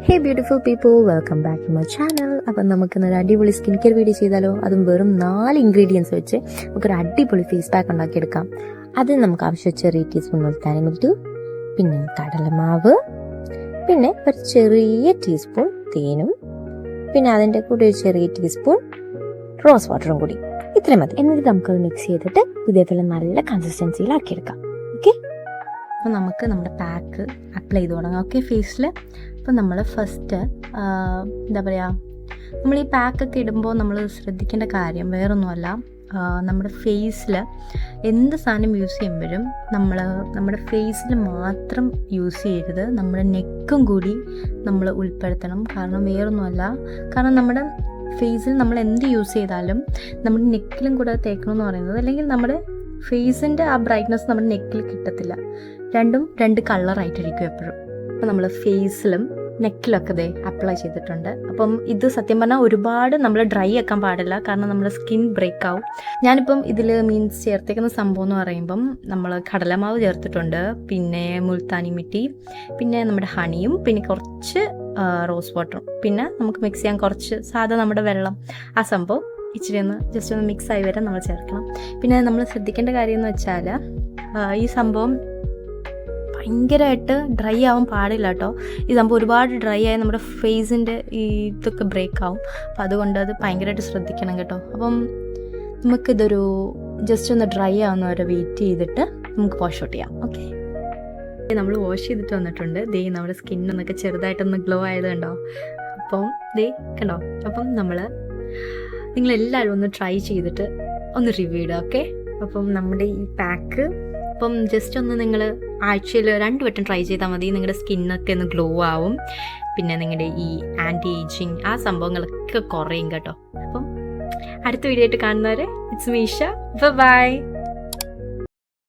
Hey beautiful people, welcome back to my channel. അപ്പം നമുക്കിന്നൊരു അടിപൊളി സ്കിൻ കെയർ വീഡിയോ ചെയ്താലോ? അതും വെറും 4 ഇൻഗ്രീഡിയൻസ് വെച്ച് നമുക്കൊരു അടിപൊളി ഫേസ് പാക്ക് ഉണ്ടാക്കിയെടുക്കാം. അതിന് നമുക്ക് ആവശ്യം ചെറിയ ടീസ്പൂൺ മുൾത്താനി, പിന്നെ കടലമാവ്, പിന്നെ ഒരു ചെറിയ ടീസ്പൂൺ തേനും, പിന്നെ അതിൻ്റെ കൂടെ ഒരു ചെറിയ ടീസ്പൂൺ റോസ് വാട്ടറും കൂടി. ഇത്രയും മതി. എന്നിട്ട് നമുക്കത് മിക്സ് ചെയ്തിട്ട് ഇതേപോലെ നല്ല കൺസിസ്റ്റൻസിയിലാക്കിയെടുക്കാം. ഓക്കെ, അപ്പോൾ നമുക്ക് നമ്മുടെ പാക്ക് അപ്ലൈ ചെയ്ത് തുടങ്ങാം. ഓക്കെ, ഫേസിൽ. അപ്പോൾ നമ്മൾ ഫസ്റ്റ് എന്താ പറയുക, നമ്മൾ ഈ പാക്കൊക്കെ ഇടുമ്പോൾ നമ്മൾ ശ്രദ്ധിക്കേണ്ട കാര്യം വേറൊന്നുമല്ല, നമ്മുടെ ഫേസിൽ എന്ത് സാധനം യൂസ് ചെയ്യുമ്പോഴും നമ്മുടെ ഫേസിൽ മാത്രം യൂസ് ചെയ്യരുത്, നമ്മുടെ നെക്കും കൂടി നമ്മൾ ഉൾപ്പെടുത്തണം. കാരണം വേറൊന്നുമല്ല, കാരണം നമ്മുടെ ഫേസിൽ നമ്മൾ എന്ത് യൂസ് ചെയ്താലും നമ്മുടെ നെക്കിലും കൂടെ തേക്കണമെന്ന് പറയുന്നത്, അല്ലെങ്കിൽ നമ്മുടെ ഫേസിൻ്റെ ആ ബ്രൈറ്റ്നസ് നമ്മുടെ നെക്കിൽ കിട്ടത്തില്ല. രണ്ടും രണ്ട് കളറായിട്ടിരിക്കും എപ്പോഴും. അപ്പോൾ നമ്മൾ ഫേസിലും നെക്കിലൊക്കെ ദേ അപ്ലൈ ചെയ്തിട്ടുണ്ട്. അപ്പം ഇത് സത്യം പറഞ്ഞാൽ ഒരുപാട് നമ്മൾ ഡ്രൈ ആക്കാൻ പാടില്ല, കാരണം നമ്മുടെ സ്കിൻ ബ്രേക്ക് ആവും. ഞാനിപ്പം ഇതിൽ ചേർത്തേക്കുന്ന സംഭവം എന്ന് പറയുമ്പം നമ്മൾ കടലമാവ് ചേർത്തിട്ടുണ്ട്, പിന്നെ മുൾത്താനി മിട്ടി, പിന്നെ നമ്മുടെ ഹണിയും, പിന്നെ കുറച്ച് റോസ് വാട്ടറും, പിന്നെ നമുക്ക് മിക്സ് ചെയ്യാൻ കുറച്ച് സാധാ നമ്മുടെ വെള്ളം, ആ സംഭവം ഇച്ചിരി ജസ്റ്റ് ഒന്ന് മിക്സ് ആയി വരെ നമ്മൾ ചേർക്കണം. പിന്നെ നമ്മൾ ശ്രദ്ധിക്കേണ്ട കാര്യം എന്ന് വെച്ചാൽ ഈ സംഭവം ഭയങ്കരമായിട്ട് ഡ്രൈ ആവാൻ പാടില്ല കേട്ടോ. ഈ സംഭവം ഒരുപാട് ഡ്രൈ ആയി നമ്മുടെ ഫേസിൻ്റെ ഈ ഇതൊക്കെ ബ്രേക്ക് ആവും. അപ്പം അതുകൊണ്ട് അത് ഭയങ്കരമായിട്ട് ശ്രദ്ധിക്കണം കേട്ടോ. അപ്പം നമുക്കിതൊരു ജസ്റ്റ് ഒന്ന് ഡ്രൈ ആവുന്നവരെ വെയിറ്റ് ചെയ്തിട്ട് നമുക്ക് വാഷ് ഔട്ട് ചെയ്യാം. ഓക്കെ, നമ്മൾ വാഷ് ചെയ്തിട്ട് വന്നിട്ടുണ്ട്. ദേ നമ്മുടെ സ്കിന്നൊന്നൊക്കെ ചെറുതായിട്ടൊന്ന് ഗ്ലോ ആയത് കണ്ടോ. അപ്പം ദേ കണ്ടോ. അപ്പം നിങ്ങളെല്ലാവരും ഒന്ന് ട്രൈ ചെയ്തിട്ട് ഒന്ന് റിവ്യൂ ഇടുക. ഓക്കെ, അപ്പം നമ്മുടെ ഈ പാക്ക് അപ്പം ജസ്റ്റ് ഒന്ന് നിങ്ങൾ ആഴ്ചയിൽ 2 വട്ടം ട്രൈ ചെയ്താൽ മതി. നിങ്ങളുടെ സ്കിന്നൊക്കെ ഒന്ന് ഗ്ലോ ആവും, പിന്നെ നിങ്ങളുടെ ഈ ആൻറ്റി ഏജിങ് ആ സംഭവങ്ങളൊക്കെ കുറയും കേട്ടോ. അപ്പം അടുത്ത വീഡിയോ ആയിട്ട് കാണുന്നവരെ, ഇറ്റ്സ് മീഷ, ബൈ.